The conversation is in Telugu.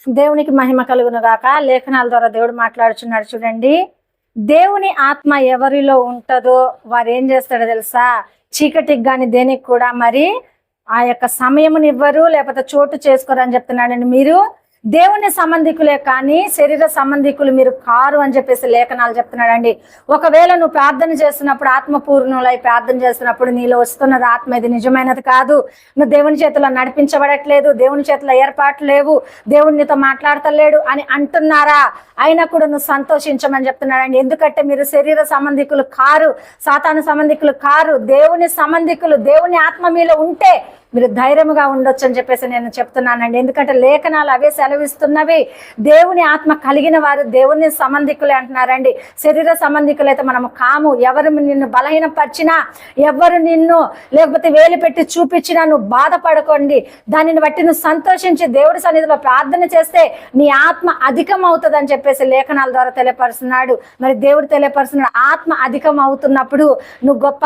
దేవునికి మహిమ కలుగును గాక. లేఖనాల ద్వారా దేవుడు మాట్లాడుచున్నాడు చూడండి. దేవుని ఆత్మ ఎవరిలో ఉంటుందో వారు ఏం చేస్తాడో తెలుసా? చీకటికి కానీ దేనికి కూడా మరి ఆ యొక్క సమయమునివ్వరు, లేకపోతే చోటు చేసుకోరు అని చెప్తున్నాడండి. మీరు దేవుని సంబంధికులే కానీ శరీర సంబంధికులు మీరు కారు అని చెప్పేసి లేఖనాలు చెప్తున్నాడండి. ఒకవేళ నువ్వు ప్రార్థన చేస్తున్నప్పుడు, ఆత్మపూర్ణులై ప్రార్థన చేస్తున్నప్పుడు నీలో వస్తున్నది ఆత్మ, ఇది నిజమైనది కాదు, నువ్వు దేవుని చేతిలో నడిపించబడట్లేదు, దేవుని చేతిలో ఏర్పాట్లు లేవు, దేవుడు నీతో మాట్లాడతలేడు అని అంటున్నారా? అయినా కూడా నువ్వు సంతోషించమని చెప్తున్నాడండి. ఎందుకంటే మీరు శరీర సంబంధికులు కారు, సాతాను సంబంధికులు కారు, దేవుని సంబంధికులు. దేవుని ఆత్మ మీలో ఉంటే మీరు ధైర్యంగా ఉండొచ్చు అని చెప్పేసి నేను చెప్తున్నానండి. ఎందుకంటే లేఖనాలు అవే సెలవిస్తున్నవి. దేవుని ఆత్మ కలిగిన వారు దేవుని సంబంధికులే అంటున్నారండి. శరీర సంబంధికులైతే మనము కాము. ఎవరు నిన్ను బలహీనపరిచినా, ఎవరు నిన్ను లేకపోతే వేలు పెట్టి చూపించినా నువ్వు బాధపడకండి. దానిని బట్టి నువ్వు సంతోషించి దేవుడి సన్నిధిలో ప్రార్థన చేస్తే నీ ఆత్మ అధికం అవుతుంది అని చెప్పేసి లేఖనాల ద్వారా తెలియపరుస్తున్నాడు. మరి దేవుడు తెలియపరుస్తున్నాడు. ఆత్మ అధికం అవుతున్నప్పుడు నువ్వు గొప్ప